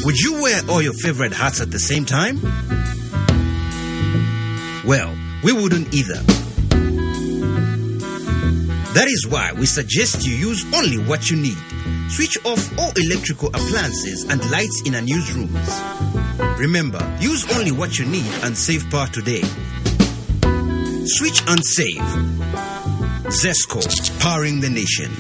Would you wear all your favorite hats at the same time? Well, we wouldn't either. That is why we suggest you use only what you need. Switch off all electrical appliances and lights in unused rooms. Remember, use only what you need and save power today. Switch and save. Zesco, powering the nation.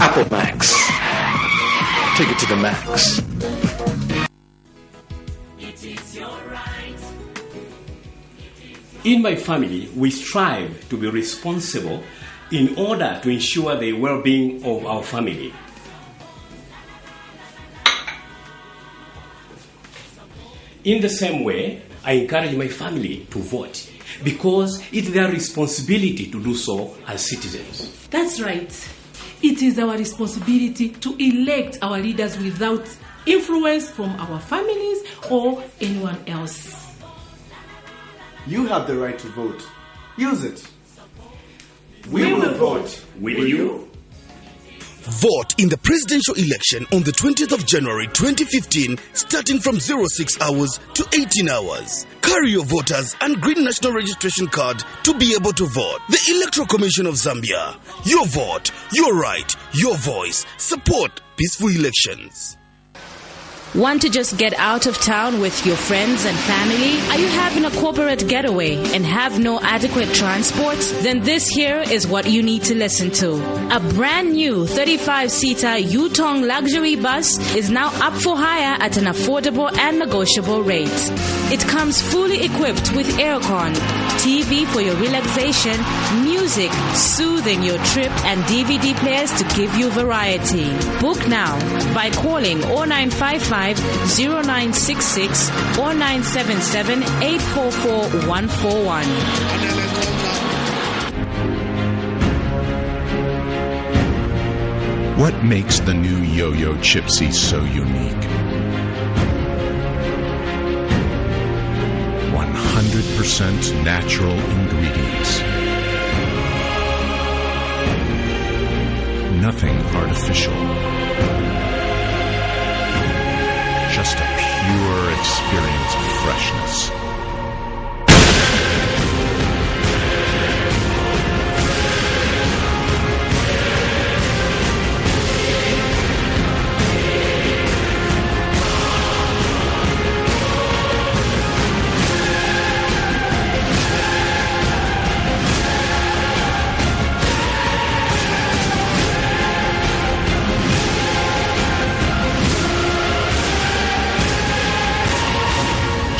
Apple Max. Take it to the max. In my family, we strive to be responsible in order to ensure the well-being of our family. In the same way, I encourage my family to vote because it's their responsibility to do so as citizens. That's right. It is our responsibility to elect our leaders without influence from our families or anyone else. You have the right to vote. Use it. We will vote. Will you? Vote in the presidential election on the 20th of January 2015, starting from 06 hours to 18 hours. Carry your voters and green national registration card to be able to vote. The Electoral Commission of Zambia. Your vote, your right, your voice. Support peaceful elections. Want to just get out of town with your friends and family? Are you having a corporate getaway and have no adequate transport? Then this here is what you need to listen to. A brand new 35-seater Yutong luxury bus is now up for hire at an affordable and negotiable rate. It comes fully equipped with aircon, TV for your relaxation, music soothing your trip, and DVD players to give you variety. Book now by calling 0955-0966 or 977-844-141. What makes the new Yo-Yo Chipsy so unique? 100% natural ingredients. Nothing artificial. Just a pure experience of freshness.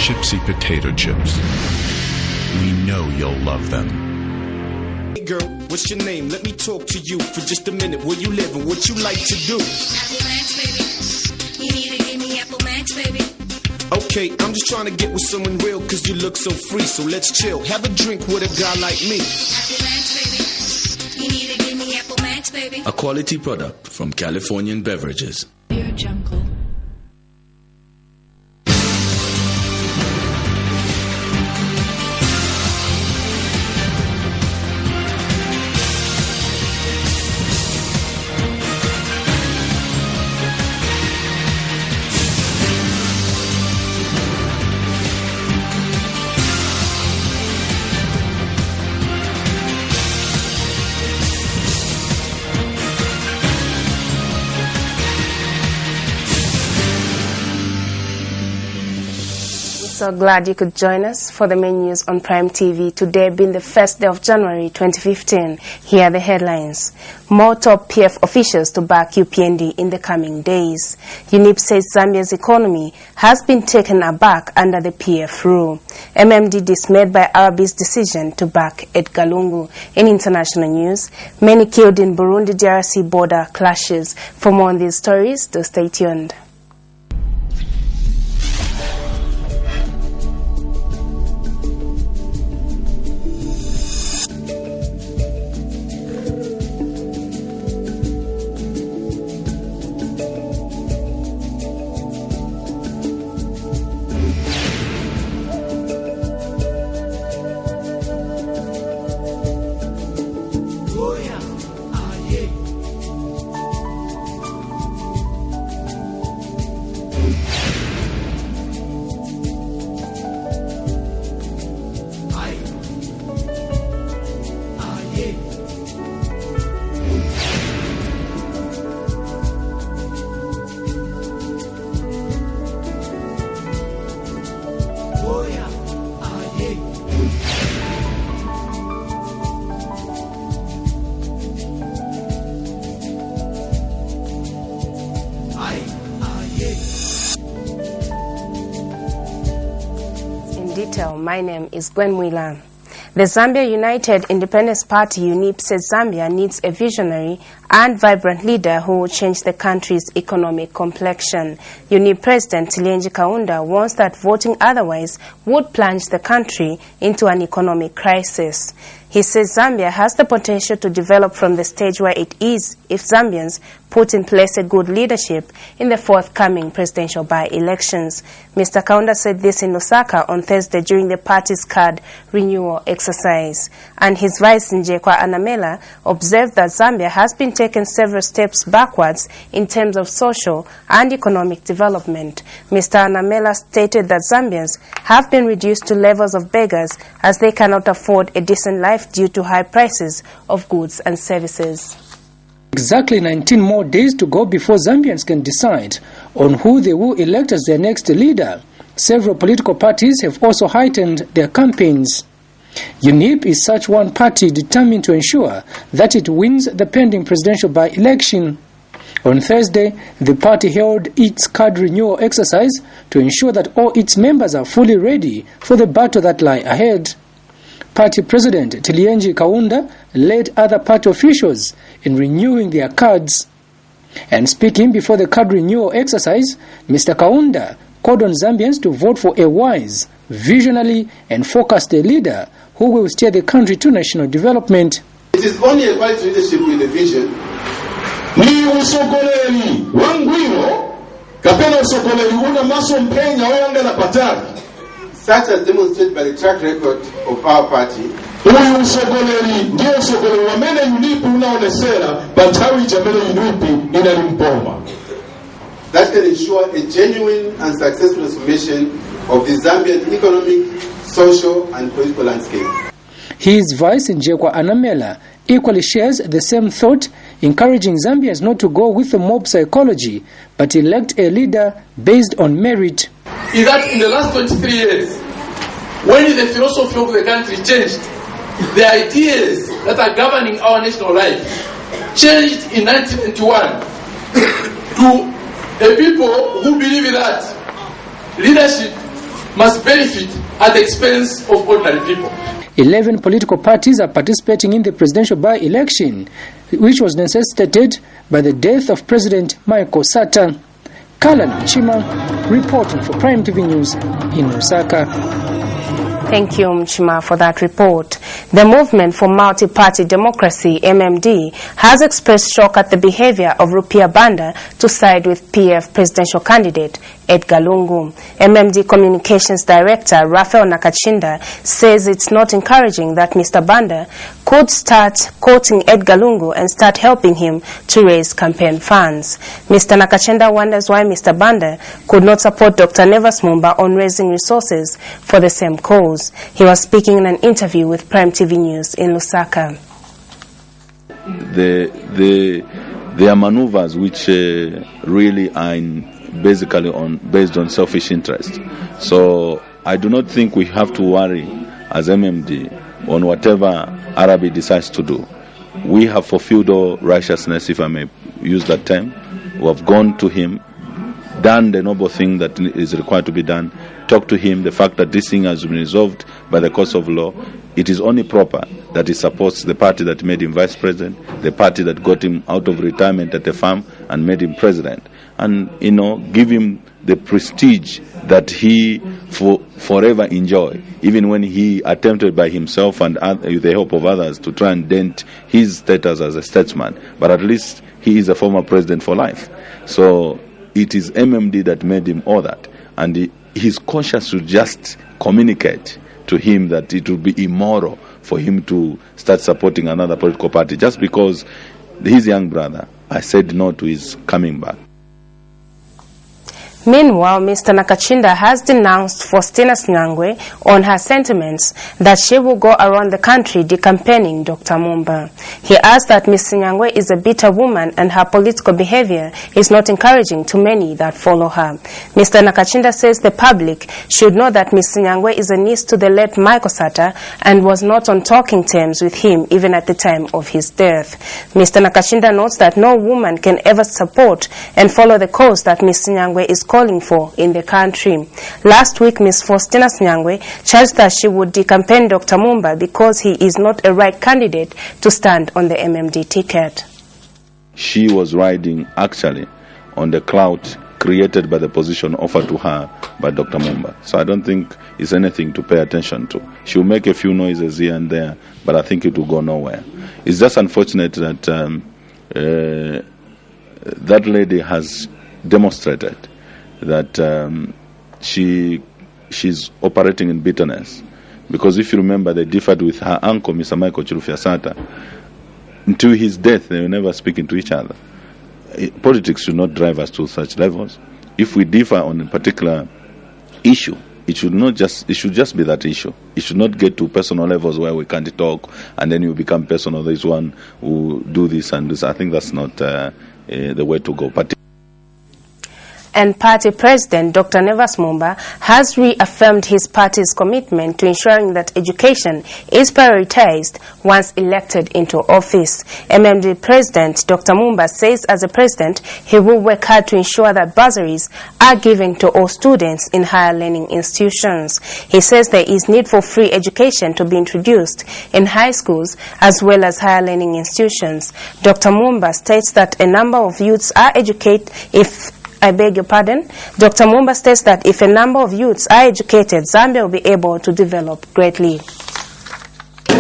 Chipsy potato chips. We know you'll love them. Hey girl, what's your name? Let me talk to you for just a minute. Where you live and what you like to do? Apple Max, baby. You need to give me Apple Max, baby. Okay, I'm just trying to get with someone real cause you look so free. So let's chill. Have a drink with a guy like me. Apple Max, baby. You need to give me Apple Max, baby. A quality product from Californian Beverages. Dear Jungle. So glad you could join us for the main news on Prime TV. Today being the first day of January 2015. Here are the headlines. More top PF officials to back UPND in the coming days. UNIP says Zambia's economy has been taken aback under the PF rule. MMD dismayed by Arabi's decision to back Edgar Lungu. In international news, many killed in Burundi-DRC border clashes. For more on these stories, do stay tuned. detail, my name is Gwen Wheeler. The Zambia United Independence Party, UNIP, says Zambia needs a visionary and vibrant leader who will change the country's economic complexion. UNIP President Tilyenji Kaunda warns that voting otherwise would plunge the country into an economic crisis. He says Zambia has the potential to develop from the stage where it is if Zambians put in place a good leadership in the forthcoming presidential by-elections. Mr. Kaunda said this in Lusaka on Thursday during the party's card renewal exercise. And his vice, Njekwa Anamela, observed that Zambia has been taking several steps backwards in terms of social and economic development. Mr. Anamela stated that Zambians have been reduced to levels of beggars as they cannot afford a decent life due to high prices of goods and services. Exactly 19 more days to go before Zambians can decide on who they will elect as their next leader. Several political parties have also heightened their campaigns. UNIP is such one party determined to ensure that it wins the pending presidential by-election. On Thursday, the party held its card renewal exercise to ensure that all its members are fully ready for the battle that lie ahead. Party President Tilyenji Kaunda led other party officials in renewing their cards. And speaking before the card renewal exercise, Mr. Kaunda called on Zambians to vote for a wise, visionary and focused leader who will steer the country to national development. It is only a quality leadership with a vision. Ni usokoleri wangwiro kapena usokoleri una maso mpenya oyanga na patari. Such as demonstrated by the track record of our party. That can ensure a genuine and successful transformation of the Zambian economic, social and political landscape. His vice, Njekwa Anamela, equally shares the same thought, encouraging Zambians not to go with the mob psychology, but elect a leader based on merit. Is that in the last 23 years, when the philosophy of the country changed, the ideas that are governing our national life changed in 1991 to a people who believe that leadership must benefit at the expense of ordinary people. 11 political parties are participating in the presidential by-election, which was necessitated by the death of President Michael Sata. Kalan Mchima reporting for Prime TV News in Lusaka. Thank you, Mchima, for that report. The Movement for Multi-Party Democracy, MMD, has expressed shock at the behavior of Rupiah Banda to side with PF presidential candidate Edgar Lungu. MMD Communications Director Raphael Nakachinda says it's not encouraging that Mr. Banda could start quoting Edgar Lungu and start helping him to raise campaign funds. Mr. Nakachinda wonders why Mr. Banda could not support Dr. Nevas Mumba on raising resources for the same cause. He was speaking in an interview with Prime TV News in Lusaka. There are maneuvers which really are based on selfish interest. So I do not think we have to worry as MMD on whatever Arabi decides to do. We have fulfilled all righteousness, if I may use that term. We have gone to him, done the noble thing that is required to be done, talk to him. The fact that this thing has been resolved by the course of law, it is only proper that he supports the party that made him vice president, the party that got him out of retirement at the farm and made him president, and give him the prestige that he forever enjoy, even when he attempted by himself and with the help of others to try and dent his status as a statesman. But at least he is a former president for life. So it is MMD that made him all that, and his conscience should just communicate to him that it would be immoral for him to start supporting another political party just because his young brother, I said no to his coming back. Meanwhile, Mr. Nakachinda has denounced Faustina Nyangwe on her sentiments that she will go around the country decampaigning Dr. Mumba. He adds that Ms. Nyangwe is a bitter woman and her political behavior is not encouraging to many that follow her. Mr. Nakachinda says the public should know that Ms. Nyangwe is a niece to the late Michael Sata and was not on talking terms with him even at the time of his death. Mr. Nakachinda notes that no woman can ever support and follow the cause that Ms. Nyangwe is calling for in the country. Last week, Ms. Faustina Nyangwe charged that she would decampaign Dr. Mumba because he is not a right candidate to stand on the MMD ticket. She was riding actually on the clout created by the position offered to her by Dr. Mumba. So I don't think it's anything to pay attention to. She'll make a few noises here and there, but I think it will go nowhere. It's just unfortunate that that lady has demonstrated that she's operating in bitterness. Because if you remember, they differed with her uncle, Mr. Michael Chirufya-Sata. Until his death, they were never speaking to each other. Politics should not drive us to such levels. If we differ on a particular issue, it should just be that issue. It should not get to personal levels where we can't talk and then you become personal. There's one who do this and this. I think that's not the way to go. And party president Dr. Nevas Mumba has reaffirmed his party's commitment to ensuring that education is prioritized once elected into office. MMD President Dr. Mumba says as a president, he will work hard to ensure that bursaries are given to all students in higher learning institutions. He says there is need for free education to be introduced in high schools as well as higher learning institutions. Dr. Mumba states that a number of youths are educated Dr. Mumba states that if a number of youths are educated, Zambia will be able to develop greatly.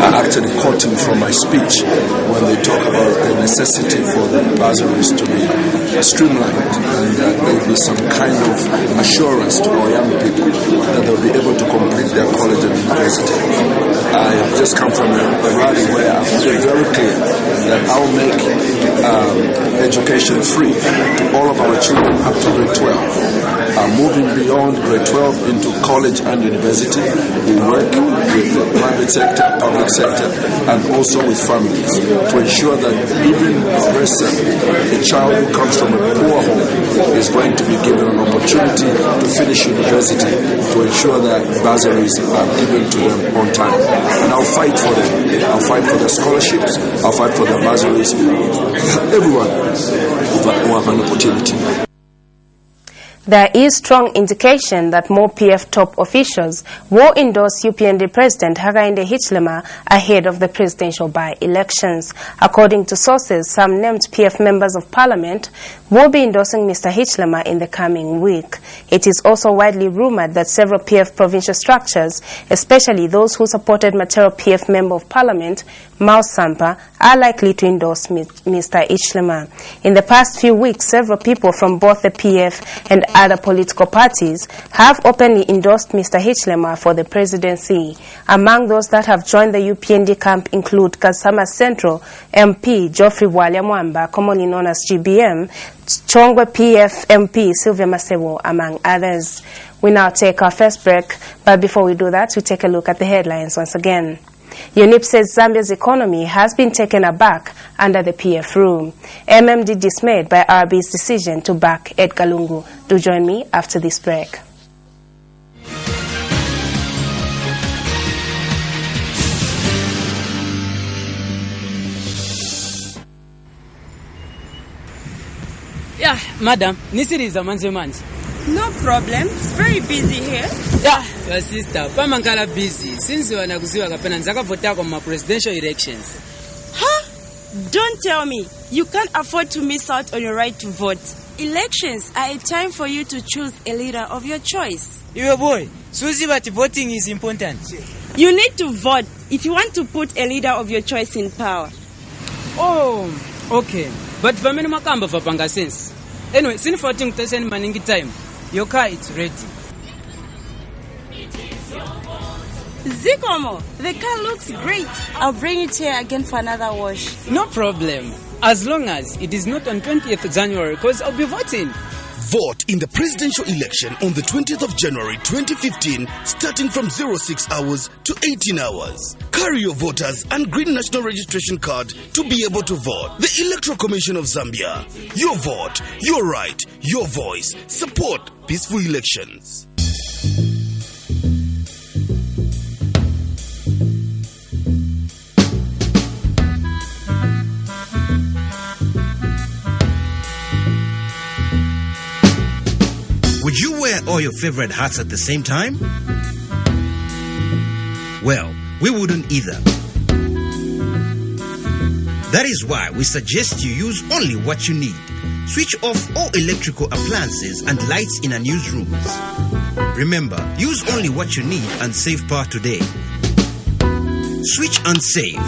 I actually quoting from my speech when they talk about the necessity for the bursaries to be streamlined and that there will be some kind of assurance to our young people that they'll be able to complete their college and university. I have just come from a rally where I've made it very clear that I'll make education free to all of our children up to grade 12. Moving beyond grade 12 into college and university, we work with the private sector, public sector, and also with families to ensure that even a child who comes from a poor home is going to be given an opportunity to finish university, to ensure that bursaries are given to them on time. And I'll fight for them. I'll fight for their scholarships. I'll fight for their bursaries. Everyone will have an opportunity. There is strong indication that more PF top officials will endorse UPND President Hakainde Hichilema ahead of the presidential by-elections. According to sources, some named PF members of parliament will be endorsing Mr. Hichilema in the coming week. It is also widely rumored that several PF provincial structures, especially those who supported material PF member of parliament, Mao Sampa, are likely to endorse Mr. Hichilema. In the past few weeks, several people from both the PF and other political parties have openly endorsed Mr. Hichilema for the presidency. Among those that have joined the UPND camp include Kasama Central MP Geoffrey Bwalya-Mwamba, commonly known as GBM, Chongwe PF MP Sylvia Masebo, among others. We now take our first break, but before we do that, we take a look at the headlines once again. UNIP says Zambia's economy has been taken aback under the PF rule. MMD dismayed by RB's decision to back Edgar Lungu. Do join me after this break. Yeah, madam, nisiriza manze. No problem. It's very busy here. Yeah, your sister, pamangala busy. Since you wanna kuziwa kapena nzaka vota kwa presidential elections. Huh? Don't tell me. You can't afford to miss out on your right to vote. Elections are a time for you to choose a leader of your choice. Your boy, Susie, but voting is important. You need to vote if you want to put a leader of your choice in power. Oh, okay. But for many makamba for panga sense. Anyway, since voting doesn't maningi time, your car is ready. Zikomo, the car looks great. I'll bring it here again for another wash. No problem. As long as it is not on 20th January, because I'll be voting. Vote in the presidential election on the 20th of January 2015, starting from 06 hours to 18 hours. Carry your voters and green national registration card to be able to vote. The Electoral Commission of Zambia. Your vote, your right, your voice. Support peaceful elections. your favorite hats at the same time? Well, we wouldn't either. That is why we suggest you use only what you need. Switch off all electrical appliances and lights in unused rooms. Remember, use only what you need and save power today. Switch and save.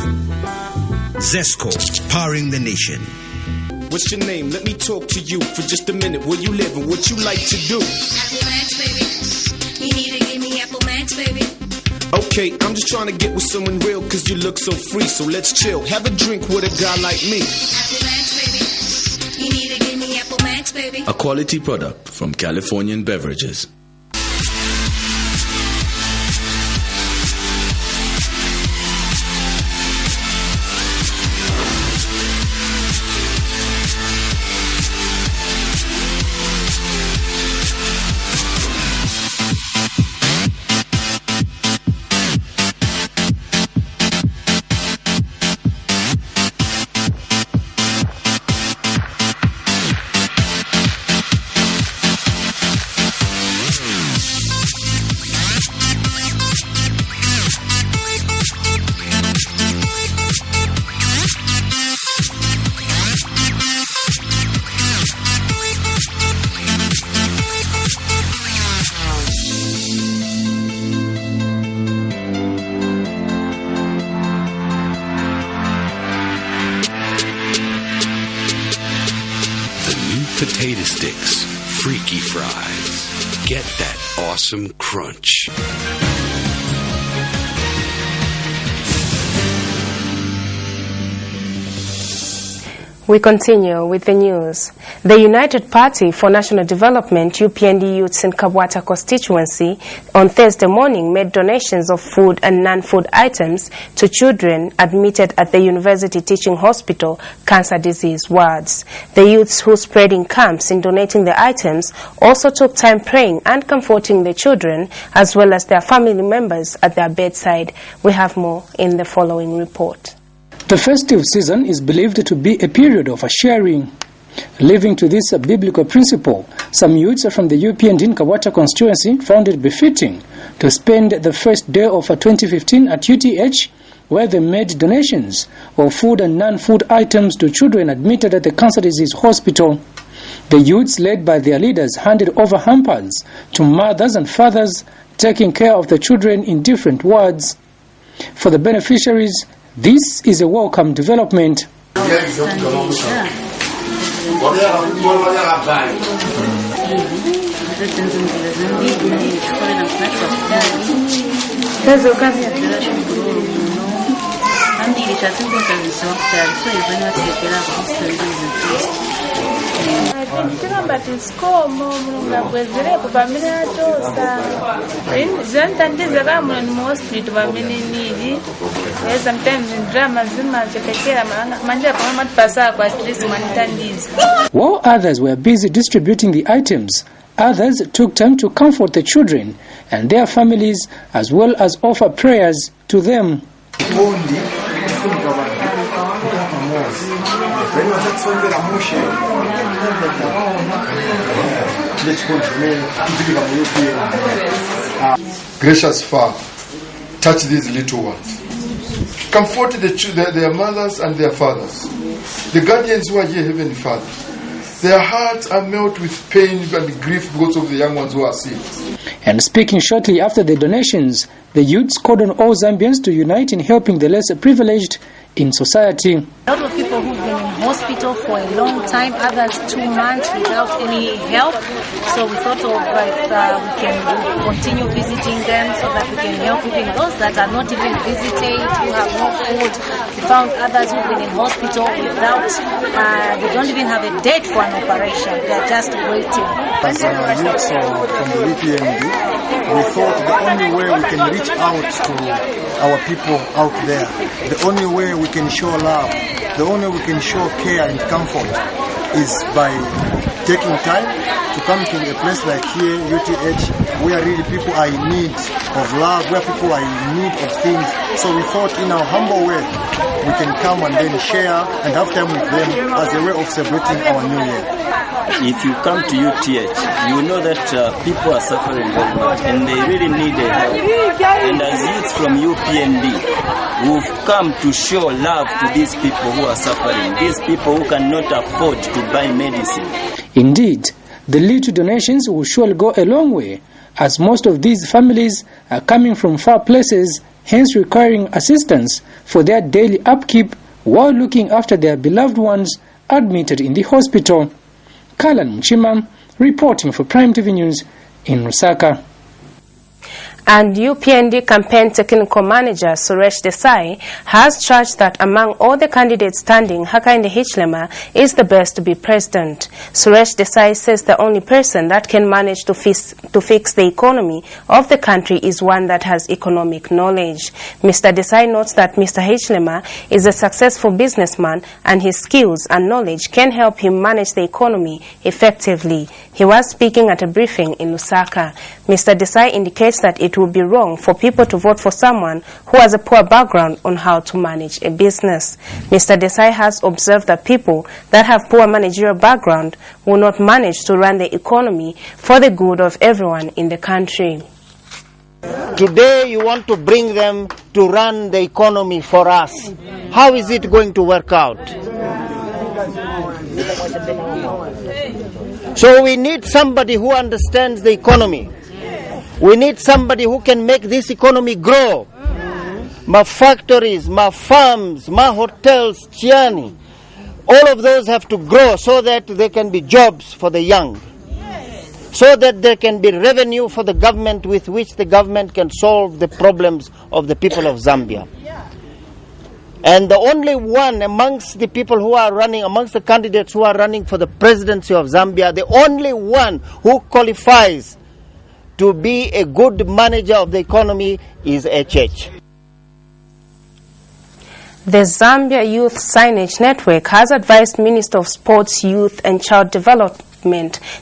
Zesco, powering the nation. What's your name? Let me talk to you for just a minute. Where you live and what you like to do? Apple Max, baby. You need to give me Apple Max, baby. Okay, I'm just trying to get with someone real cause you look so free. So let's chill. Have a drink with a guy like me. Apple Max, baby. You need to give me Apple Max, baby. A quality product from Californian Beverages. Potato sticks, freaky fries. Get that awesome crunch. We continue with the news. The United Party for National Development, UPND youths in Kabwata constituency, on Thursday morning made donations of food and non-food items to children admitted at the University Teaching Hospital cancer disease wards. The youths who spread in camps in donating the items also took time praying and comforting the children as well as their family members at their bedside. We have more in the following report. The festive season is believed to be a period of sharing. Living to this biblical principle, some youths from the UPND Kabwata constituency found it befitting to spend the first day of 2015 at UTH, where they made donations of food and non-food items to children admitted at the cancer disease hospital. The youths, led by their leaders, handed over hampers to mothers and fathers taking care of the children in different wards. For the beneficiaries, this is a welcome development. While others were busy distributing the items, others took time to comfort the children and their families as well as offer prayers to them. Gracious Father, touch these little ones. Comfort their mothers and their fathers, the guardians who are here, Heavenly Father. Their hearts are melted with pain and grief because of the young ones who are sick. And speaking shortly after the donations, the youths called on all Zambians to unite in helping the less privileged in society. A lot of people who've been in hospital for a long time, others 2 months without any help. So we thought of we can continue visiting them so that we can help even those that are not even visited, who have no food. We found others who've been in hospital without, they don't even have a date for an operation. They're just waiting. As youths from the UPND, we thought the only way we can reach out to our people out there, the only way we can show love, the only way we can show care and comfort is by taking time to come to a place like here, UTH, where really people are in need of love, where people are in need of things. So we thought in our humble way, we can come and then share and have time with them as a way of celebrating our new year. if you come to UTH, you know that people are suffering very much and they really need help. And as youths from UPND, we've come to show love to these people who are suffering, these people who cannot afford to buy medicine. Indeed, the little donations will surely go a long way, as most of these families are coming from far places, hence requiring assistance for their daily upkeep while looking after their beloved ones admitted in the hospital. Kalan Mchima reporting for Prime TV News in Lusaka. And UPND campaign technical manager Suresh Desai has charged that among all the candidates standing, Hakainde Hichilema is the best to be president. Suresh Desai says the only person that can manage to fix the economy of the country is one that has economic knowledge. Mr. Desai notes that Mr. Hichilema is a successful businessman and his skills and knowledge can help him manage the economy effectively. He was speaking at a briefing in Lusaka. Mr. Desai indicates that it would be wrong for people to vote for someone who has a poor background on how to manage a business. Mr. Desai has observed that people that have poor managerial background will not manage to run the economy for the good of everyone in the country. Today you want to bring them to run the economy for us. How is it going to work out? So we need somebody who understands the economy. We need somebody who can make this economy grow. My factories, my farms, my hotels, Chiani, all of those have to grow so that there can be jobs for the young. So that there can be revenue for the government with which the government can solve the problems of the people of Zambia. And the only one amongst the people who are running, amongst the candidates who are running for the presidency of Zambia, the only one who qualifies to be a good manager of the economy is HH. The Zambia Youth Signage Network has advised Minister of Sports, Youth and Child Development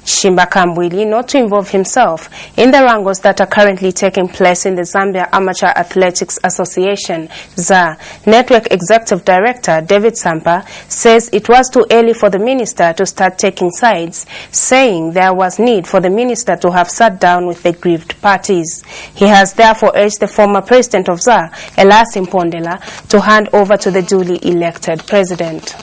Chimba Kambwili not to involve himself in the wrangles that are currently taking place in the Zambia Amateur Athletics Association, ZA. Network Executive Director David Sampa says it was too early for the minister to start taking sides, saying there was need for the minister to have sat down with the grieved parties. He has therefore urged the former president of ZA, Elas Mpondela, to hand over to the duly elected president.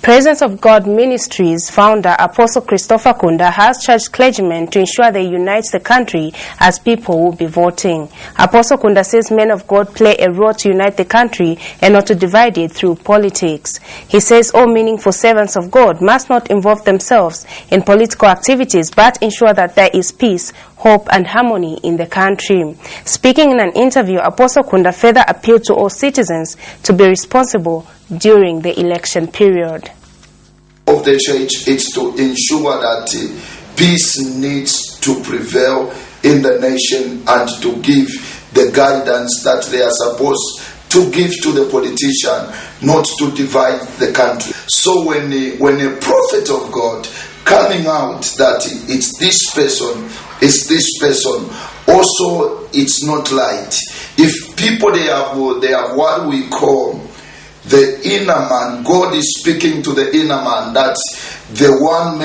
Presence of God Ministries founder Apostle Christopher Kunda has charged clergymen to ensure they unite the country as people will be voting. Apostle Kunda says men of God play a role to unite the country and not to divide it through politics. He says all meaningful servants of God must not involve themselves in political activities but ensure that there is peace, hope and harmony in the country. Speaking in an interview, Apostle Kunda further appealed to all citizens to be responsible during the election period. Of the church is to ensure that peace needs to prevail in the nation and to give the guidance that they are supposed to give to the politician, not to divide the country. So when a prophet of God coming out that it's this person, it's this person, also it's not light. If people they have what we call the inner man, God is speaking to the inner man that the one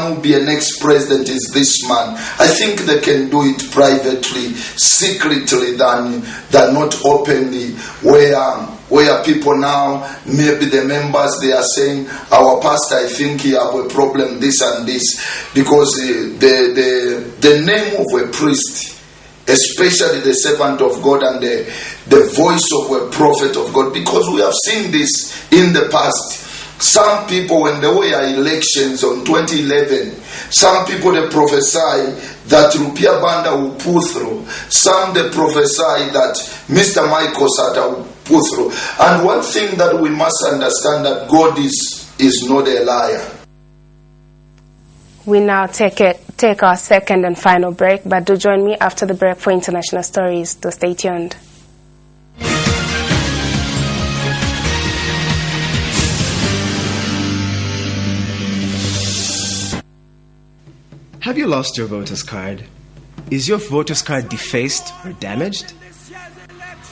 who will be a next president is this man. I think they can do it privately, secretly than not openly, where people now, maybe the members, they are saying, our pastor, I think he have a problem, this and this, because the name of a priest, especially the servant of God and the voice of a prophet of God, because we have seen this in the past. Some people, when there were elections on 2011, some people they prophesy that Rupia Banda will pull through. Some they prophesy that Mr. Michael Sata will pull through. And one thing that we must understand, that God is not a liar. We now take our second and final break, but do join me after the break for international stories. So stay tuned. Have you lost your voter's card? Is your voter's card defaced or damaged?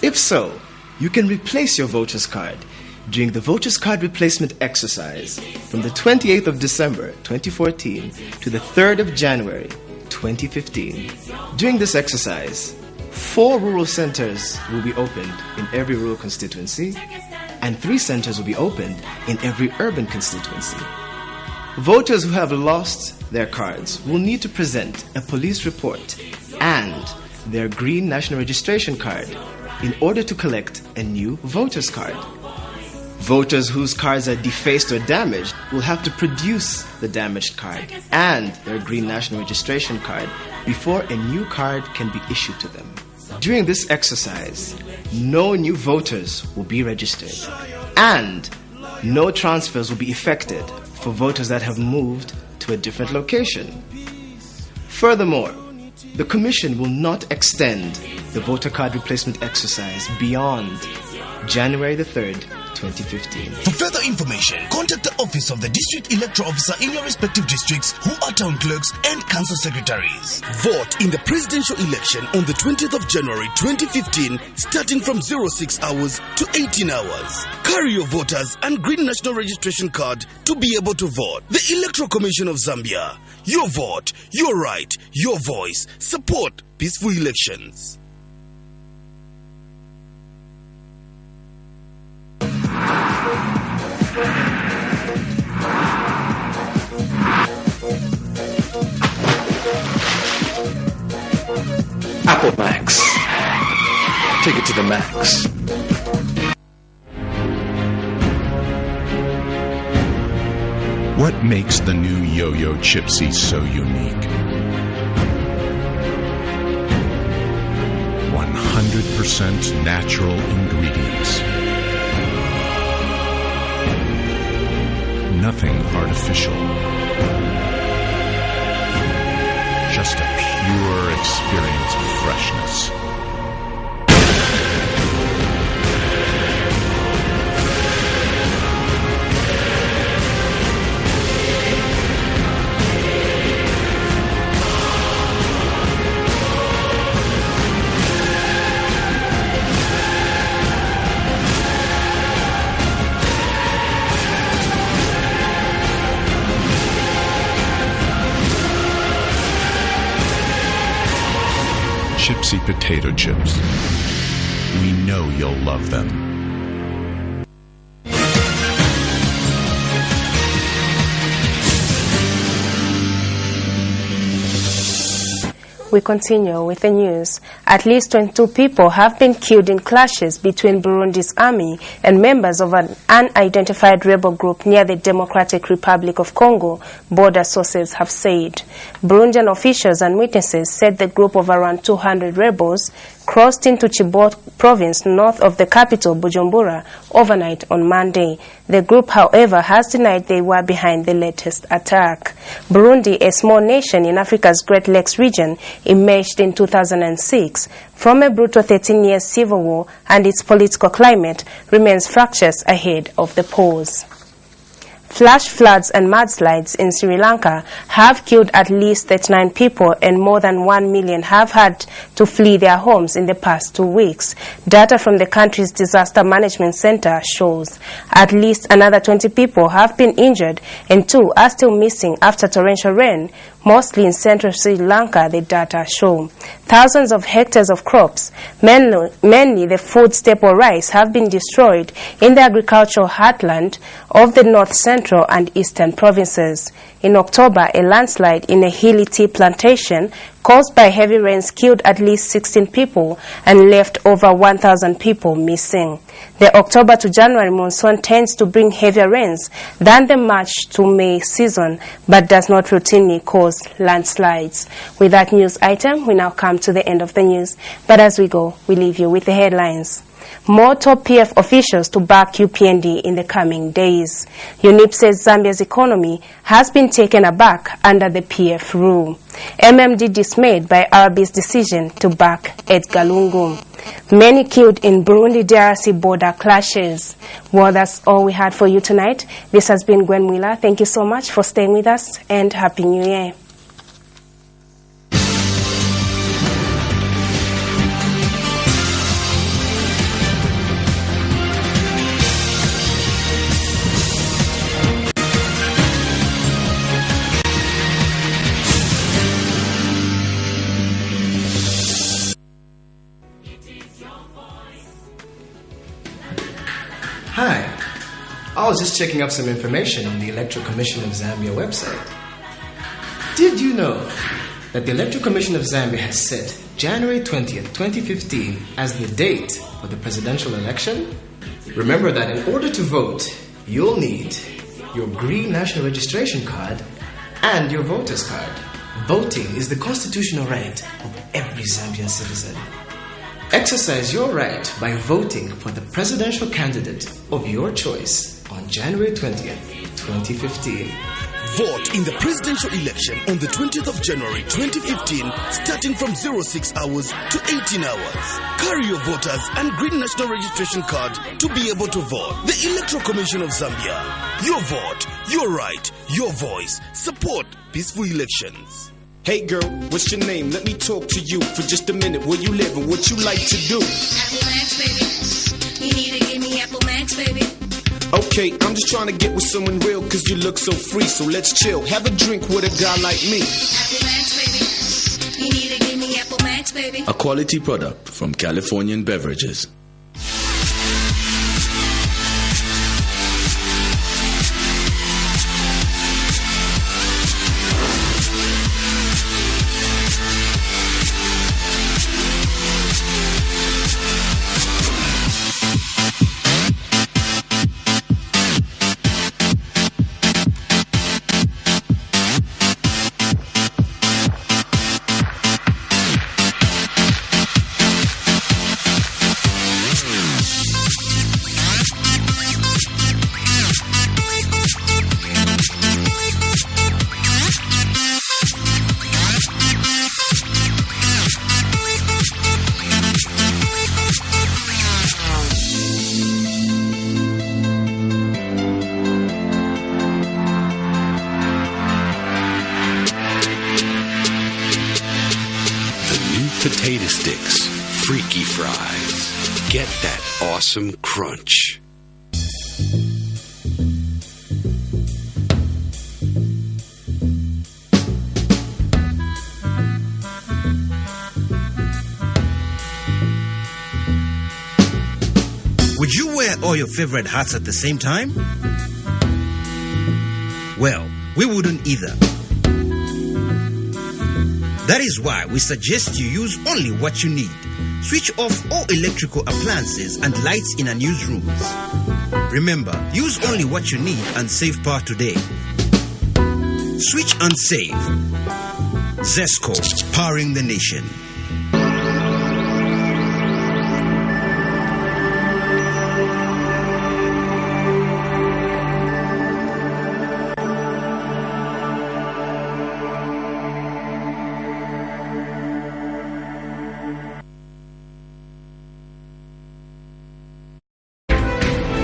If so, you can replace your voter's card during the voters card replacement exercise from the 28th of December 2014 to the 3rd of January 2015. During this exercise, 4 rural centers will be opened in every rural constituency and 3 centers will be opened in every urban constituency. Voters who have lost their cards will need to present a police report and their green national registration card in order to collect a new voter's card. Voters whose cards are defaced or damaged will have to produce the damaged card and their green national registration card before a new card can be issued to them. During this exercise, no new voters will be registered and no transfers will be effected for voters that have moved to a different location. Furthermore, the Commission will not extend the voter card replacement exercise beyond January the 3rd, 2015. For further information, contact the office of the district electoral officer in your respective districts who are town clerks and council secretaries. Vote in the presidential election on the 20th of January 2015 starting from 06 hours to 18 hours. Carry your voters and green national registration card to be able to vote. The Electoral Commission of Zambia. Your vote, your right, your voice. Support peaceful elections. Apple Max. Take it to the max. What makes the new Yo-Yo Chipsy so unique? 100% natural ingredients. Nothing artificial. Just a pure experience of freshness. Chipsy potato chips. We know you'll love them. We continue with the news. At least 22 people have been killed in clashes between Burundi's army and members of an unidentified rebel group near the Democratic Republic of Congo, border sources have said. Burundian officials and witnesses said the group of around 200 rebels crossed into Chibok province north of the capital, Bujumbura, overnight on Monday. The group, however, has denied they were behind the latest attack. Burundi, a small nation in Africa's Great Lakes region, emerged in 2006 from a brutal 13-year civil war, and its political climate remains fractious ahead of the polls. Flash floods and mudslides in Sri Lanka have killed at least 39 people and more than 1 million have had to flee their homes in the past 2 weeks. Data from the country's Disaster Management Center shows at least another 20 people have been injured and 2 are still missing after torrential rain, mostly in central Sri Lanka, the data show. Thousands of hectares of crops, mainly the food staple rice, have been destroyed in the agricultural heartland of the north central and eastern provinces. In October, a landslide in a hilly tea plantation caused by heavy rains killed at least 16 people and left over 1,000 people missing. The October to January monsoon tends to bring heavier rains than the March to May season, but does not routinely cause landslides. With that news item, we now come to the end of the news. But as we go, we leave you with the headlines. More top PF officials to back UPND in the coming days. UNIP says Zambia's economy has been taken aback under the PF rule. MMD dismayed by RB's decision to back Edgar Lungu. Many killed in Burundi-DRC border clashes. Well, that's all we had for you tonight. This has been Gwen Wheeler. Thank you so much for staying with us, and Happy New Year. Hi. I was just checking up some information on the Electoral Commission of Zambia website. Did you know that the Electoral Commission of Zambia has set January 20th, 2015 as the date for the presidential election? Remember that in order to vote, you'll need your green national registration card and your voter's card. Voting is the constitutional right of every Zambian citizen. Exercise your right by voting for the presidential candidate of your choice on January 20th, 2015. Vote in the presidential election on the 20th of January 2015, starting from 06 hours to 18 hours. Carry your voters and green national registration card to be able to vote. The Electoral Commission of Zambia. Your vote, your right, your voice. Support peaceful elections. Hey girl, what's your name? Let me talk to you for just a minute. Where you live and what you like to do? Apple Max, baby. You need to give me Apple Max, baby. Okay, I'm just trying to get with someone real cause you look so free. So let's chill, have a drink with a guy like me. Apple Max, baby. You need to give me Apple Max, baby. A quality product from Californian Beverages. Potato sticks, freaky fries. Get that awesome crunch. Would you wear all your favorite hats at the same time? Well, we wouldn't either. That is why we suggest you use only what you need. Switch off all electrical appliances and lights in unused rooms. Remember, use only what you need and save power today. Switch and save. ZESCO, powering the nation.